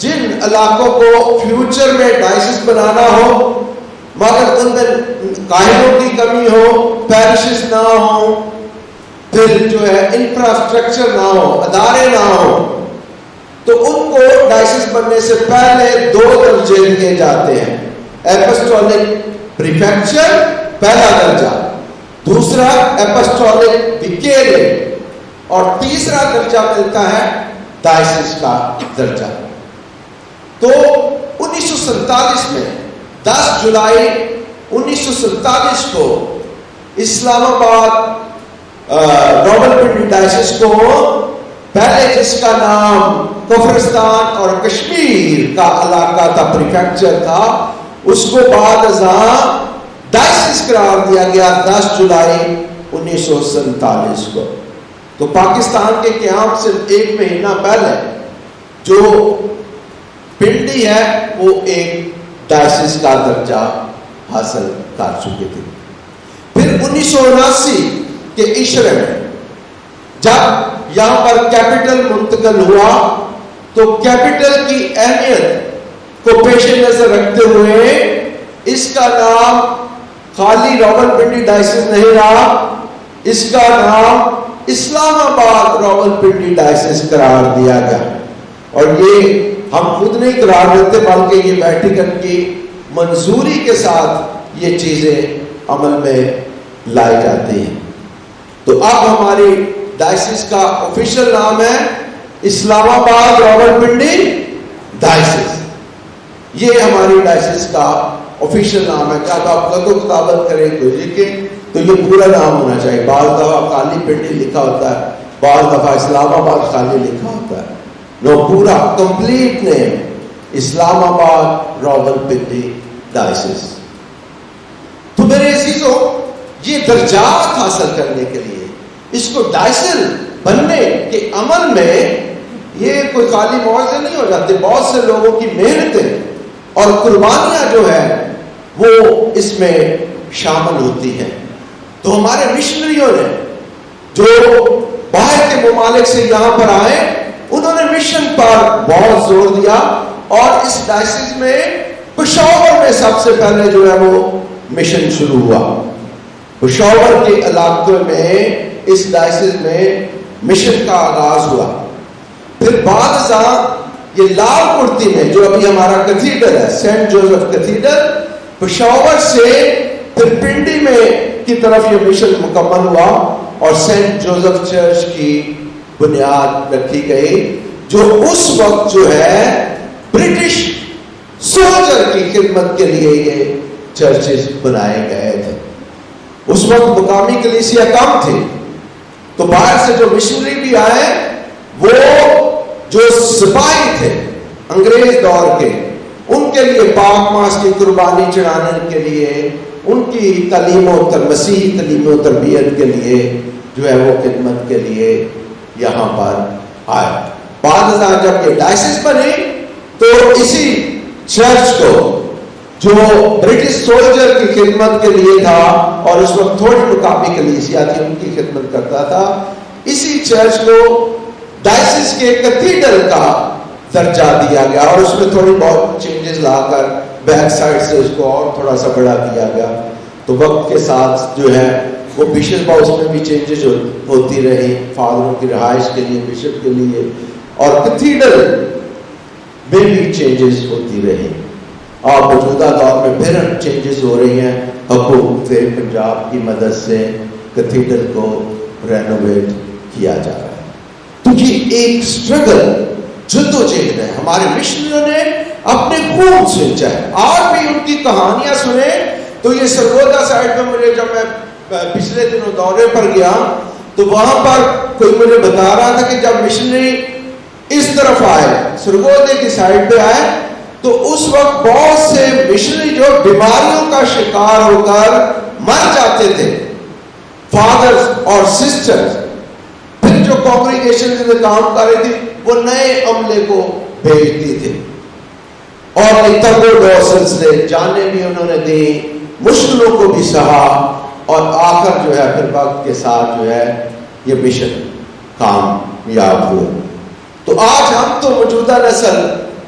جن علاقوں کو فیوچر میں ڈائسس بنانا ہو مگر ان میں قاہروں کی کمی ہو، پیرشز نہ ہو، پھر جو ہے انفراسٹرکچر نہ ہو، ادارے نہ ہو، تو ان کو ڈائسس بننے سے پہلے 2 درجے دیے جاتے ہیں. اپسٹولک پریفیکچر پہلا درجہ، دوسرا اپسٹولک وکیریٹ، اور تیسرا درجہ ملتا ہے ڈائسس کا درجہ. تو 1947 میں 10 جولائی 1947 کو اسلام آباد راولپنڈی ڈائسس کو پہلے جس کا نام کفرستان اور کشمیر کا علاقہ تھا، پریفیکچر تھا، اس کو بعد ازاں ڈائسس قرار دیا گیا 10 جولائی 1947 کو. تو پاکستان کے قیام سے 1 مہینہ پہلے جو پنڈی ہے وہ ایک ڈائسس کا درجہ حاصل کر چکے تھے. پھر 1979 کے عشرے میں جب یہاں پر کیپٹل منتقل ہوا تو کیپٹل کی اہمیت کو پیش نظر رکھتے ہوئے اس کا نام خالی راولپنڈی ڈائسس نہیں رہا، اس کا نام اسلام آباد راولپنڈی ڈائسس قرار دیا گیا. اور یہ ہم خود نہیں قرار دیتے بلکہ یہ ویٹیکن کی منظوری کے ساتھ یہ چیزیں عمل میں لائی جاتی ہیں. تو اب ہماری ڈائسس کا آفیشیل نام ہے اسلام آباد راولپنڈی ڈائسس. یہ ہماری ڈائسس کا آفیشیل نام ہے. جب آپ لغو کتابت کریں تو لکھیں تو یہ پورا نام ہونا چاہیے. بعض دفعہ خالی پنڈی لکھا ہوتا ہے، بعض دفعہ اسلام آباد خالی لکھا ہوتا ہے. نو، پورا کمپلیٹ نیم اسلام آباد راولپنڈی ڈائسس. تو میرے عزیزوں، یہ درجات حاصل کرنے کے لیے، اس کو ڈائسل بننے کے عمل میں یہ کوئی خالی معاوضے نہیں ہو جاتے. بہت سے لوگوں کی محنتیں اور قربانیاں جو ہے وہ اس میں شامل ہوتی ہیں. تو ہمارے مشنریوں نے جو باہر کے ممالک سے یہاں پر آئے، انہوں نے مشن پر بہت زور دیا. اور اس ڈائسس میں پشاور میں سب سے پہلے جو ہے وہ مشن شروع ہوا. پشاور کے علاقے میں اس ڈائسس میں مشن کا آغاز ہوا. پھر بعد ازاں یہ لال پورتی میں جو ابھی ہمارا کیتھیڈرل ہے، سینٹ جوزف کیتھیڈرل، پشاور سے پھر پنڈی میں کی طرف یہ مشن مکمل ہوا اور سینٹ جوزف چرچ کی بنیاد رکھی گئی، جو اس وقت جو ہے برٹش سولجر کی خدمت کے لیے یہ چرچز بنائے گئے تھے. اس وقت مقامی کلیسیا کم تھی، تو باہر سے جو مشنری بھی آئے وہ جو سپاہی تھے انگریز دور کے، ان کے لیے پاک ماس کی قربانی چڑھانے کے لیے، ان کی تعلیم و مسیحی تعلیم و تربیت کے لیے جو ہے وہ خدمت کے لیے یہاں پر آئے. بعد ازاں جب یہ ڈائسس بنی تو اسی چرچ کو جو برٹش سولجر کی خدمت کے لیے تھا اور اس وقت تھوڑی مقامی کلیسیا تھی ان کی خدمت کرتا تھا، اسی چرچ کو ڈائسس کے کیتھیڈرل کا درجہ دیا گیا اور اس میں تھوڑی بہت چینجز لا کر بیک سائڈ سے اس کو اور تھوڑا سا بڑا کیا گیا. تو وقت کے ساتھ جو ہے وہ بشپ ہاؤس میں بھی چینجز ہوتی رہی، فادروں کی رہائش کے لیے، بشپ کے لیے، اور کیتھیڈرل میں بھی چینجز ہوتی رہی. اور موجودہ دور میں پھر چینجز ہو رہی ہیں. حکومت پنجاب کی مدد سے کیتھیڈرل کو رینوویٹ کیا جا رہا ہے. تو یہ ایک اسٹرگل، جدوجہد ہے. ہمارے مشنریوں نے اپنے خون سے چاہے آج بھی ان کی کہانیاں سنیں تو یہ سرگودا سائڈ میں مجھے جب میں پچھلے دنوں دورے پر گیا تو وہاں پر کوئی مجھے بتا رہا تھا کہ جب مشنری اس طرف آئے، سرگودے کی سائڈ پہ آئے، تو اس وقت بہت سے مشنری جو بیماریوں کا شکار ہو کر مر جاتے تھے، فادرز اور سسٹرز. پھر جو کانگریگیشن میں کام کر رہی تھی وہ نئے عملے کو بھیجتی تھی اور دو سلسلے جانے بھی انہوں نے دی، مشکلوں کو بھی سہا اور آخر جو ہے پھر وقت کے ساتھ جو ہے یہ مشن کامیاب ہوئے. تو آج ہم تو موجودہ نسل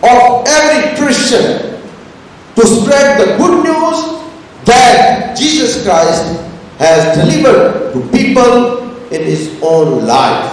of every Christian to spread the good news that Jesus Christ has delivered to people in his own life।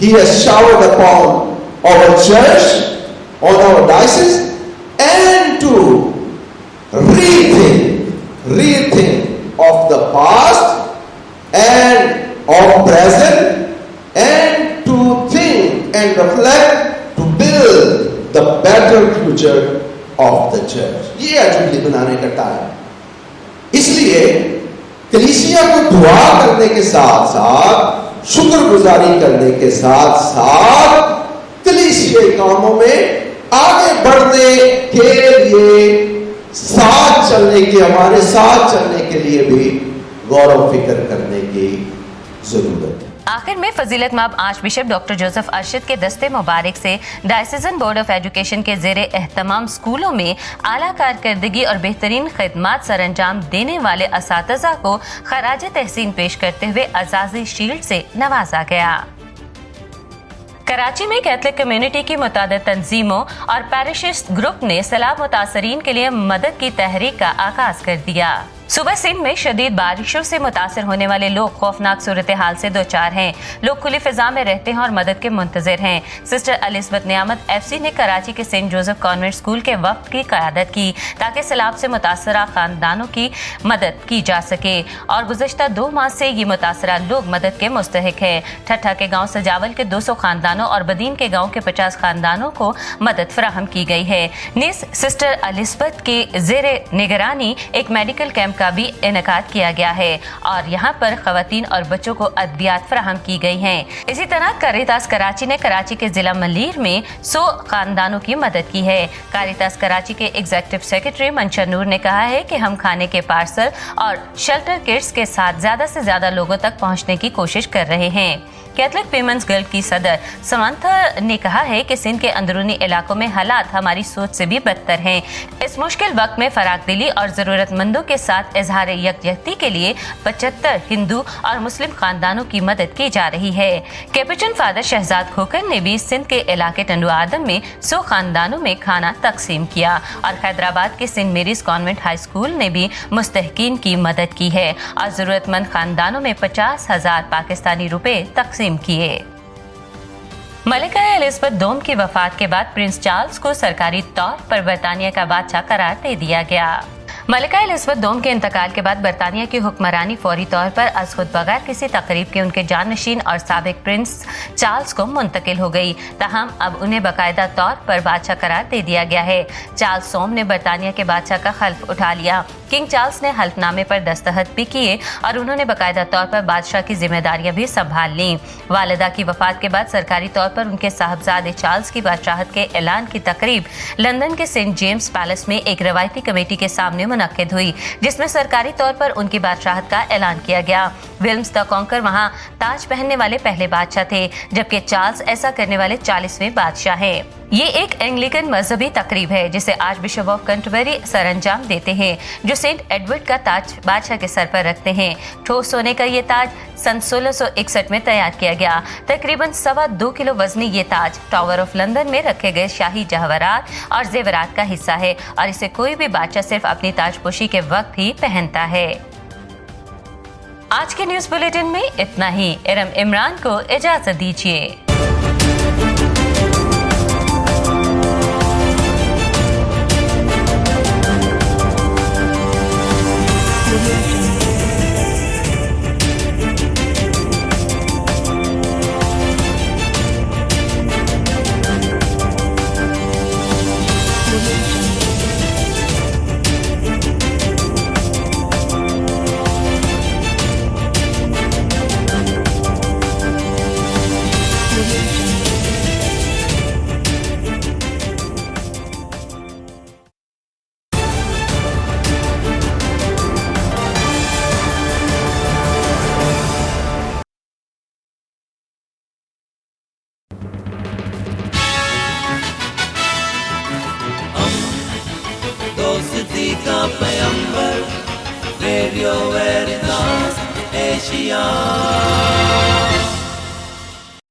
he has showered upon our church, on our diocese, and to rethink of the past and of present, and to think and reflect to build the better future of the church. یہ ہے جبلی بنانے کا time. اس لیے کلیسیا کو دعا کرنے کے ساتھ ساتھ شکر گزاری کرنے کے ساتھ ساتھ کلیسیائی کاموں میں آگے بڑھنے کے لیے ساتھ چلنے کے ہمارے ساتھ چلنے کے لیے بھی غور و فکر کرنے کی ضرورت ہے. آخر میں فضیلت مآب arch bishop doctor Joseph Arshad کے دستے مبارک سے ڈائسیزن بورڈ آف ایجوکیشن کے زیر اہتمام اسکولوں میں اعلیٰ کارکردگی اور بہترین خدمات سر انجام دینے والے اساتذہ کو خراج تحسین پیش کرتے ہوئے اعزازی شیلڈ سے نوازا گیا. کراچی میں کیتھولک کمیونٹی کی متعدد تنظیموں اور پیرشز گروپ نے سیلاب متاثرین کے لیے مدد کی تحریک کا آغاز کر دیا. صوبہ سندھ میں شدید بارشوں سے متاثر ہونے والے لوگ خوفناک صورتحال سے دوچار ہیں. لوگ کھلی فضا میں رہتے ہیں اور مدد کے منتظر ہیں. سسٹر الزبتھ نعمت ایف سی نے کراچی کے سینٹ جوزف کانوینٹ اسکول کے وفد کی قیادت کی تاکہ سیلاب سے متاثرہ خاندانوں کی مدد کی جا سکے اور گزشتہ 2 ماہ سے یہ متاثرہ لوگ مدد کے مستحق ہیں. ٹھٹھا کے گاؤں سجاول کے 200 خاندانوں اور بدین کے گاؤں کے 50 خاندانوں کو مدد فراہم کی گئی ہے. نیز سسٹر الزبتھ کے زیر نگرانی ایک میڈیکل کیمپ کا بھی انعقاد کیا گیا ہے اور یہاں پر خواتین اور بچوں کو ادویات فراہم کی گئی ہیں. اسی طرح کاریتاس کراچی نے کراچی کے ضلع ملیر میں 100 خاندانوں کی مدد کی ہے. کاریتاس کراچی کے ایگزیکٹو سیکرٹری منشا نور نے کہا ہے کہ ہم کھانے کے پارسل اور شیلٹر کٹس کے ساتھ زیادہ سے زیادہ لوگوں تک پہنچنے کی کوشش کر رہے ہیں. کیتھولک ویمنز گلڈ کی صدر سمانتھا نے کہا ہے کہ سندھ کے اندرونی علاقوں میں حالات ہماری سوچ سے بھی بدتر ہیں. اس مشکل وقت میں فراغ دلی اور ضرورت مندوں کے ساتھ اظہار یکجہتی کے لیے 75 ہندو اور مسلم خاندانوں کی مدد کی جا رہی ہے. کیپچن فادر شہزاد کھوکر نے بھی سندھ کے علاقے ٹنڈو آدم میں 100 خاندانوں میں کھانا تقسیم کیا اور حیدرآباد کے Saint Mary's convent high school نے بھی مستحقین کی مدد کی ہے اور ضرورت مند خاندانوں میں 50,000 پاکستانی روپے تقسیم کیے. ملکہ الزبتھ دوم کی وفات کے بعد پرنس چارلز کو سرکاری طور پر برطانیہ کا بادشاہ قرار دے دیا گیا. ملکہ الزبتھ دوم کے انتقال کے بعد برطانیہ کی حکمرانی فوری طور پر از خود بغیر کسی تقریب کے ان کے جانشین اور سابق پرنس چارلز کو منتقل ہو گئی. تاہم اب انہیں باقاعدہ طور پر بادشاہ قرار دے دیا گیا ہے. چارلز سوم نے برطانیہ کے بادشاہ کا حلف اٹھا لیا. کنگ چارلز نے حلف نامے پر دستخط بھی کیے اور انہوں نے باقاعدہ طور پر بادشاہ کی ذمہ داریاں بھی سنبھال لیں. والدہ کی وفات کے بعد سرکاری طور پر ان کے صاحبزادے چارلز کی بادشاہت کے اعلان کی تقریب لندن کے سینٹ جیمز پیلس میں ایک روایتی کمیٹی کے سامنے منعقد ہوئی جس میں سرکاری طور پر ان کی بادشاہت کا اعلان کیا گیا. ولمز دا کانکر وہاں تاج پہننے والے پہلے بادشاہ تھے جبکہ چارلز ایسا کرنے والے 40ویں بادشاہ ہیں. یہ ایک انگلیکن مذہبی تقریب ہے جسے آرچ بشپ آف کینٹربری سر انجام دیتے ہیں جو سینٹ ایڈورڈ کا تاج بادشاہ کے سر پر رکھتے ہیں. ٹھوس سونے کا یہ تاج سن 1661 میں تیار کیا گیا. تقریباً 2.25 کلو وزنی یہ تاج ٹاور آف لندن میں رکھے گئے شاہی جواہرات اور زیورات کا حصہ ہے اور اسے کوئی بھی بادشاہ صرف اپنی تاج پوشی کے وقت ہی پہنتا ہے. آج کے نیوز بلیٹن میں اتنا ہی. ارم عمران کو اجازت دیجیے. دوستی کا پیمبر ریڈیو ویریتاس ایشیا.